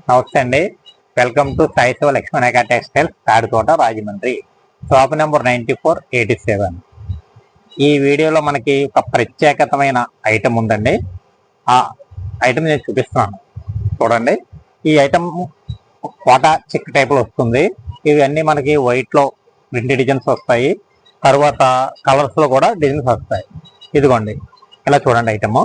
నమస్తే అండి. Welcome to Sai Shiva లక్ష్మణాక textiles, Tadikota, Rajahmundry. Shop number 9487. ఈ వీడియోలో మనకి ఒక ప్రత్యేకతమైన ఐటమ్ ఉందండి. ఆ ఐటమ్ నేను చూపిస్తున్నాను, చూడండి. ఈ ఐటమ్ కోటా చెక్ టైప్లో వస్తుంది. ఇవన్నీ మనకి వైట్లో 2 డిజైన్స్ వస్తాయి. తర్వాత కలర్స్లో కూడా డిజైన్స్ వస్తాయి. ఇదిగోండి, ఇలా చూడండి. ఐటమ్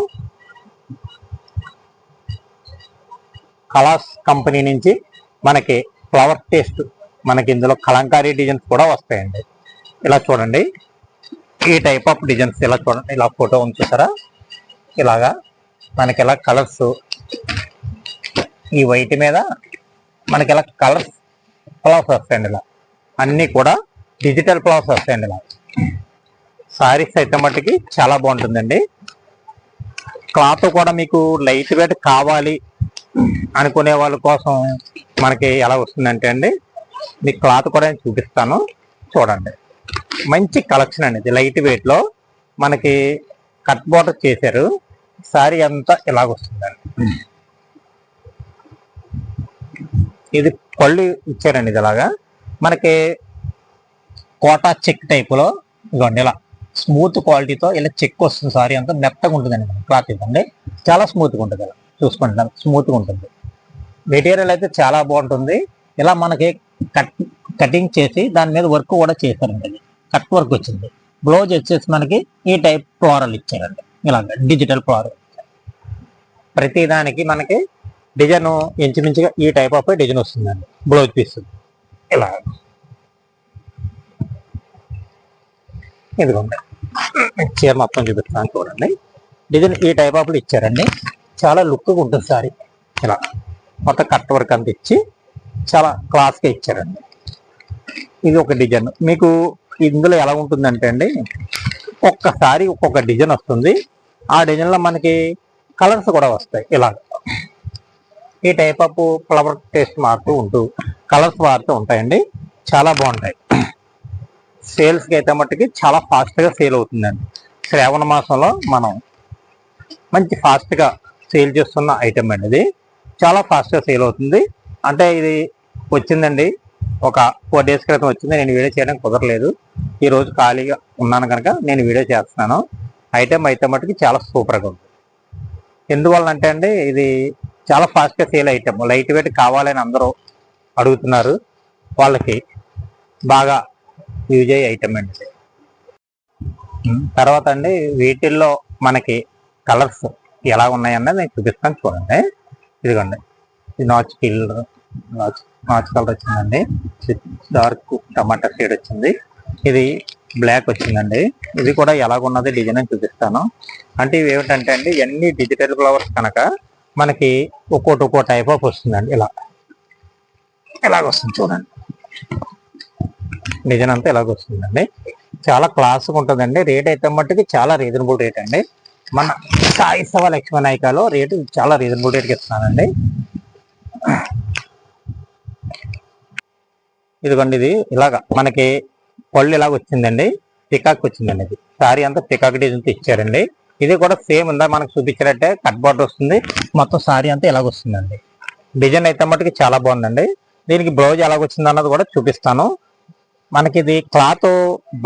కలాస్ కంపెనీ నుంచి మనకి ఫ్లవర్ టేస్ట్, మనకి ఇందులో కలంకారీ డిజైన్స్ కూడా వస్తాయండి. ఇలా చూడండి, ఈ టైప్ ఆఫ్ డిజైన్స్ ఇలా చూడండి. ఇలా ఫోటో ఉంచుతారా, ఇలాగా మనకి ఇలా కలర్స్, ఈ వైట్ మీద మనకి ఇలా కలర్స్ ఫ్లవర్స్ వస్తాయండి. ఇలా అన్నీ కూడా డిజిటల్ ఫ్లవర్స్ వస్తాయండి. ఇలా సారీస్ అయితే మట్టుకి చాలా బాగుంటుందండి. క్లాత్ కూడా మీకు లైట్ వెయిట్ కావాలి అనుకునే వాళ్ళ కోసం మనకి ఎలా వస్తుందంటే అండి, మీకు క్లాత్ కూడా నేను చూపిస్తాను, చూడండి. మంచి కలెక్షన్ అండి. ఇది లైట్ వెయిట్ లో మనకి కట్ బోర్డర్ చేశారు. సారీ అంతా ఇలాగొస్తుందండి. ఇది పళ్ళు ఇచ్చారండి. ఇది ఇలాగా మనకి కోటా చెక్ టైప్ లో ఇదిగోండి, ఇలా స్మూత్ క్వాలిటీతో ఇలా చెక్ వస్తుంది. సారీ అంతా మెత్తగా ఉంటుందండి. క్లాత్ ఇవ్వండి, చాలా స్మూత్గా ఉంటుంది. ఇలా చూసుకుంటున్నాను, స్మూత్గా ఉంటుంది. మెటీరియల్ అయితే చాలా బాగుంటుంది. ఇలా మనకి కటింగ్ చేసి దాని మీద వర్క్ కూడా చేశారండి. కట్ వర్క్ వచ్చింది. బ్లౌజ్ వచ్చేసి మనకి ఈ టైప్ ఫ్లోరల్ ఇచ్చారండి. ఇలాగ డిజిటల్ ఫ్లోరల్. ప్రతి దానికి మనకి డిజైన్ ఇంచుమించుగా ఈ టైప్ ఆఫ్ డిజైన్ వస్తుందండి. బ్లౌజ్ పీస్ ఇలా ఇదిగోండి, చీర మొత్తం చూపిస్తాను, చూడండి. డిజైన్ ఈ టైప్ ఆఫ్ ఇచ్చారండి. చాలా లుక్గా ఉంటుంది సారీ. ఇలా మొత్తం కట్ వర్క్ అంతా ఇచ్చి చాలా క్లాస్గా ఇచ్చారండి. ఇది ఒక డిజైన్. మీకు ఇందులో ఎలా ఉంటుందంటే అండి, ఒక్కసారి ఒక్కొక్క డిజైన్ వస్తుంది. ఆ డిజైన్లో మనకి కలర్స్ కూడా వస్తాయి. ఇలా ఈ టైప్ ఆఫ్ ఫ్లవర్ టేస్ట్ మారుతూ ఉంటూ కలర్స్ మారుతూ ఉంటాయండి. చాలా బాగుంటాయి. సేల్స్కి అయితే మట్టుకి చాలా ఫాస్ట్గా సేల్ అవుతుందండి. శ్రావణ మాసంలో మనం మంచి ఫాస్ట్గా సేల్ చేస్తున్న ఐటమ్ అండి. ఇది చాలా ఫాస్ట్గా సేల్ అవుతుంది. అంటే ఇది వచ్చిందండి ఒక 4 days క్రితం వచ్చింది. నేను వీడియో చేయడానికి కుదరలేదు. ఈరోజు ఖాళీగా ఉన్నాను కనుక నేను వీడియో చేస్తున్నాను. ఐటమ్ అయితే మట్టుకి చాలా సూపర్గా ఉంది. ఎందువల్ల అంటే అండి, ఇది చాలా ఫాస్ట్గా సేల్ ఐటమ్. లైట్ వెయిట్ కావాలని అందరూ అడుగుతున్నారు. వాళ్ళకి బాగా యూజ్ అయ్యే ఐటమ్ అండి. తర్వాత అండి, వీటిల్లో మనకి కలర్స్ ఎలా ఉన్నాయన్నది నేను చూపిస్తాను, చూడండి. ఇదిగోండి, ఇది నాచ్ కలర్ వచ్చిందండి. డార్క్ టమాటా షేడ్ వచ్చింది. ఇది బ్లాక్ వచ్చిందండి. ఇది కూడా ఎలాగున్నది డిజైన్ అని చూపిస్తాను. అంటే ఇవి ఏమిటంటే అండి, ఇవన్నీ డిజిటల్ ఫ్లవర్స్ కనుక మనకి ఒక్కో టైప్ ఆఫ్ వస్తుందండి. ఇలాగొస్తుంది, చూడండి. డిజైన్ అంతా ఇలాగొస్తుందండి. చాలా క్లాస్గా ఉంటుందండి. రేట్ అయితే మట్టుకి చాలా రీజనబుల్ రేట్ అండి. మన సాయి శివ లక్ష్మణాయికలో రేటు చాలా రీజనబుల్ రేట్కి ఇస్తున్నానండి. ఇదిగోండి, ఇది ఇలాగా మనకి పళ్ళు ఇలాగ వచ్చిందండి. పికాక్ వచ్చిందండి. ఇది సారీ అంతా పికాక్ డిజైన్తో ఇచ్చారండి. ఇది కూడా సేమ్ ఉందా మనకు చూపించినట్టే కట్ బార్డర్ వస్తుంది. మొత్తం సారీ అంతా ఇలాగ వస్తుందండి. డిజైన్ అయితే మట్టుకి చాలా బాగుందండి. దీనికి బ్లౌజ్ ఎలాగొచ్చింది అన్నది కూడా చూపిస్తాను. మనకి ఇది క్లాత్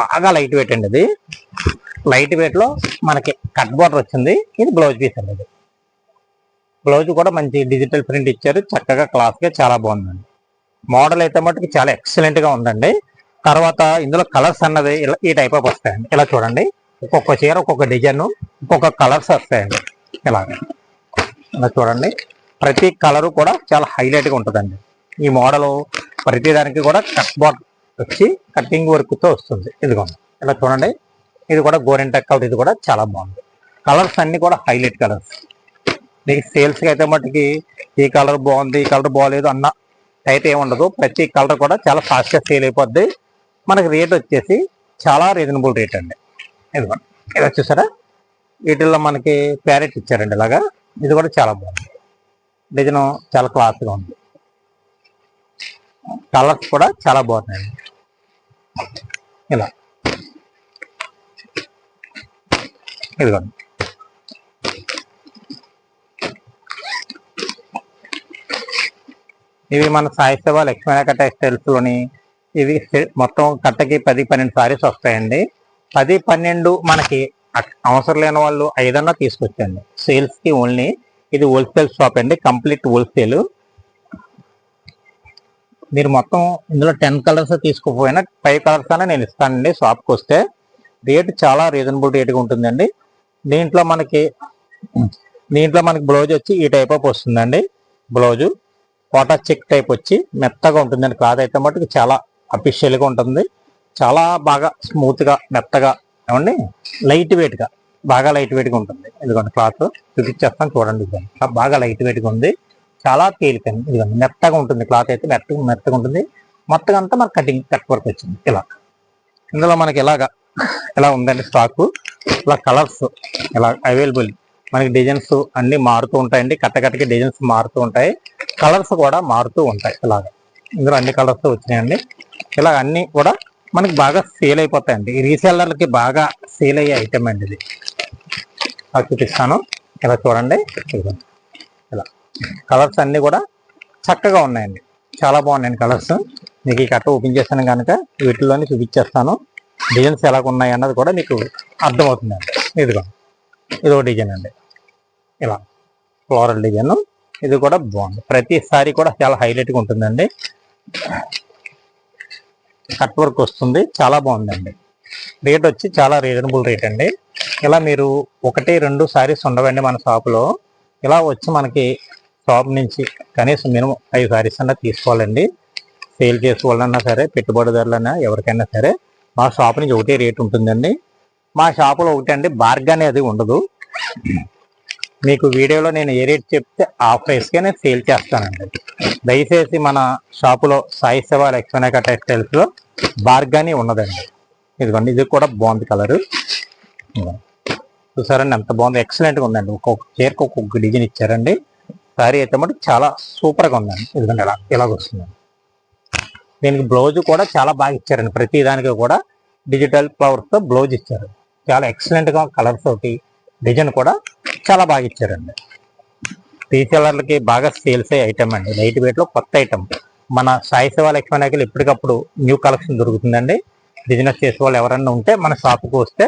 బాగా లైట్ వెయిట్ అండి. ఇది లైట్ వెయిట్ లో మనకి కట్ బార్డర్ వచ్చింది. ఇది బ్లౌజ్ పీస్ అండి. ఇది బ్లౌజ్ కూడా మంచి డిజిటల్ ప్రింట్ ఇచ్చారు. చక్కగా క్లాస్ గా చాలా బాగుందండి. మోడల్ అయితే మటుకు చాలా ఎక్సలెంట్ గా ఉందండి. తర్వాత ఇందులో కలర్స్ అన్నది ఈ టైప్ ఆఫ్ వస్తాయండి. ఇలా చూడండి, ఒక్కొక్క చీర ఒక్కొక్క డిజైన్, ఒక్కొక్క కలర్స్ వస్తాయండి. ఇలా చూడండి, ప్రతి కలరు కూడా చాలా హైలైట్ గా ఉంటుందండి. ఈ మోడల్ ప్రతి దానికి కూడా కట్ బార్డర్ వచ్చి కటింగ్ వర్క్ తో వస్తుంది. ఇదిగోండి, ఇలా చూడండి. ఇది కూడా గోరెంటెక్ అవుట్. ఇది కూడా చాలా బాగుంది. కలర్స్ అన్ని కూడా హైలైట్ కలర్స్. మీకు సేల్స్కి అయితే మట్టుకి ఈ కలర్ బాగుంది, ఈ కలర్ బాగోలేదు అన్న టైప్ ఏముండదు. ప్రతి కలర్ కూడా చాలా ఫాస్ట్గా సేల్ అయిపోద్ది. మనకి రేట్ వచ్చేసి చాలా రీజనబుల్ రేట్ అండి. ఇదిగోండి, ఇది వచ్చేసారా, వీటిల్లో మనకి ప్యారెట్ ఇచ్చారండి. ఇలాగా ఇది కూడా చాలా బాగుంది. డిజైన్ చాలా క్లాస్గా ఉంది. కలర్స్ కూడా చాలా బాగున్నాయండి. ఇలా ఇదిగోండి, ఇవి మన సాయి సేవ లక్ష్మీనాయక టెక్స్టైల్స్ లోని ఇవి మొత్తం కట్టకి 10-12 సారీస్ వస్తాయండి. 10-12 మనకి అవసరం లేని వాళ్ళు 5 తీసుకొచ్చండి. సేల్స్ కి ఓన్లీ. ఇది హోల్సేల్ షాప్ అండి, కంప్లీట్ హోల్సేల్. మీరు మొత్తం ఇందులో 10 కలర్స్ తీసుకోపోయినా 5 కలర్స్ అయినా నేను ఇస్తానండి. షాప్కి వస్తే రేటు చాలా రీజనబుల్ రేటుగా ఉంటుందండి. దీంట్లో మనకి బ్లౌజ్ వచ్చి ఈ టైప్ ఆఫ్ వస్తుందండి. బ్లౌజు కోటా చెక్ టైప్ వచ్చి మెత్తగా ఉంటుందండి. క్లాత్ అయితే మటుకు చాలా అఫీషియల్గా ఉంటుంది. చాలా బాగా స్మూత్గా మెత్తగా ఏమండి లైట్ వెయిట్గా, బాగా లైట్ వెయిట్గా ఉంటుంది. ఇదిగోండి క్లాత్ చూపించేస్తాను చూడండి. బాగా లైట్ వెయిట్గా ఉంది, చాలా తేలికండి. ఇదిగోండి మెత్తగా ఉంటుంది. క్లాత్ అయితే మెత్తగా ఉంటుంది. మొత్తం అంతా మనకి కట్ వర్క్ వచ్చింది. ఇందులో మనకి ఇలా ఉందండి స్టాకు. ఇలా కలర్స్ ఇలా అవైలబుల్. మనకి డిజైన్స్ అన్ని మారుతూ ఉంటాయండి. కట్టకి డిజైన్స్ మారుతూ ఉంటాయి, కలర్స్ కూడా మారుతూ ఉంటాయి. ఇందులో అన్ని కలర్స్ వచ్చినాయండి. ఇలా అన్ని కూడా మనకి బాగా సేల్ అయిపోతాయండి. ఈ రీసెల్లర్లకి బాగా సేల్ అయ్యే ఐటమ్ అండి ఇది. చూపిస్తాను. ఇలా చూడండి. ఇలా కలర్స్ అన్ని కూడా చక్కగా ఉన్నాయండి, చాలా బాగున్నాయండి కలర్స్. మీకు ఈ కట్ట ఓపెన్ చేస్తాను కనుక వీటిలోనే చూపించేస్తాను. డిజైన్స్ ఎలాగ ఉన్నాయి అన్నది కూడా మీకు అర్థమవుతుందండి. ఇదో డిజైన్ అండి, ఇలా ఫ్లోరల్ డిజైన్. ఇది కూడా బాగుంది. ప్రతిసారి కూడా చాలా హైలైట్గా ఉంటుందండి. కట్ వర్క్ వస్తుంది, చాలా బాగుందండి. రేట్ వచ్చి చాలా రీజనబుల్ రేట్ అండి. ఇలా మీరు 1-2 సారీస్ ఉండవండి మన షాపులో. ఇలా వచ్చి మనకి షాప్ నుంచి కనీసం మినిమం 5 సారీస్ అన్నా తీసుకోవాలండి. సేల్ చేసుకోవాలన్నా సరే, పెట్టుబడిదారులన్నా ఎవరికైనా సరే మా షాప్ నుంచి ఒకటే రేట్ ఉంటుందండి. మా షాపులో ఒకటి బార్గెన్ అనేది ఉండదు. మీకు వీడియోలో నేను ఏ రేట్ చెప్తే ఆ ప్రైస్కే నేను సేల్ చేస్తానండి. దయచేసి మన షాపులో సాయి సేవ లక్ష్మీనాయక టెక్స్టైల్స్లో బార్గెన్ ఉన్నదండి. ఇదిగోండి, ఇది కూడా బాగుంది కలరు. చూసారండి ఎంత బాగుంది, ఎక్సలెంట్గా ఉందండి. ఒక్కొక్క చీరకు ఒక్కొక్క డిజైన్ ఇచ్చారండి. సారీ అయితే మటు చాలా సూపర్గా ఉందండి. ఇదిగోండి ఇలాగ వస్తుందండి. దీనికి బ్లౌజ్ కూడా చాలా బాగా ఇచ్చారండి. ప్రతి దానికి కూడా డిజిటల్ ఫ్లవర్స్తో బ్లౌజ్ ఇచ్చారు. చాలా ఎక్సలెంట్గా కలర్స్ ఒకటి, డిజైన్ కూడా చాలా బాగా ఇచ్చారండి. రీసెలర్లకి బాగా సేల్స్ అయ్యే ఐటమ్ అండి. లైట్ వెయిట్లో కొత్త ఐటమ్. మన సాయి సేవ లక్ష్మీనాయకులు ఎప్పటికప్పుడు న్యూ కలెక్షన్ దొరుకుతుందండి. బిజినెస్ చేసే వాళ్ళు ఎవరన్నా ఉంటే మన షాప్కి వస్తే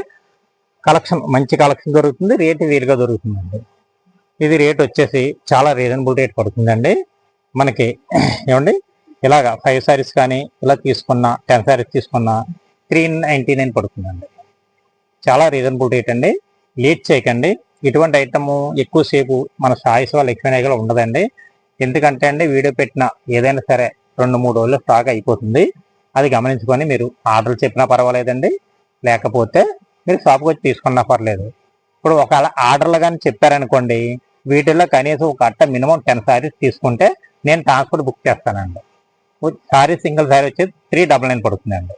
మంచి కలెక్షన్ దొరుకుతుంది, రేటు వీలుగా దొరుకుతుందండి. ఇది రేట్ వచ్చేసి చాలా రీజనబుల్ రేట్ పడుతుందండి మనకి. ఏమండి ఇలాగా 5 సారీస్ కానీ ఇలా తీసుకున్న 10 సారీస్ తీసుకున్న 399 పడుతుందండి. చాలా రీజనబుల్ రేట్ అండి. లేట్ చేయకండి. ఇటువంటి ఐటమ్ ఎక్కువసేపు మన సాయి సేవ లక్ష్మీనాయకులో ఉండదండి. ఎందుకంటే వీడియో పెట్టిన ఏదైనా సరే 2-3 రోజుల్లో స్టాక్ అయిపోతుంది. అది గమనించుకొని మీరు ఆర్డర్ చెప్పినా పర్వాలేదండి, లేకపోతే మీరు షాప్కి వచ్చి తీసుకున్నా పర్లేదు. ఇప్పుడు ఒకవేళ ఆర్డర్లు కానీ చెప్పారనుకోండి, వీటిల్లో కనీసం ఒక అట్ట మినిమం 10 సారీస్ తీసుకుంటే నేను ట్రాన్స్పోర్ట్ బుక్ చేస్తానండి. సారీ సింగిల్ సారీ వచ్చేది 399 పడుతుందండి.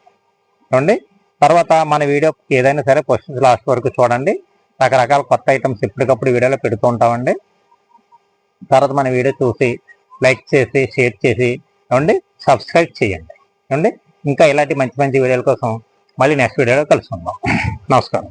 చూడండి. తర్వాత మన వీడియో ఏదైనా సరే ఫస్ట్ లాస్ట్ వరకు చూడండి. రకరకాల కొత్త ఐటమ్స్ ఎప్పటికప్పుడు వీడియోలో పెడుతూ ఉంటామండి. తర్వాత మన వీడియో చూసి లైక్ చేసి షేర్ చేసి ఏమండి సబ్స్క్రైబ్ చేయండి. ఏమండి ఇంకా ఇలాంటి మంచి మంచి వీడియోల కోసం మళ్ళీ నెక్స్ట్ వీడియోలో కలుసుకుందాం. నమస్కారం.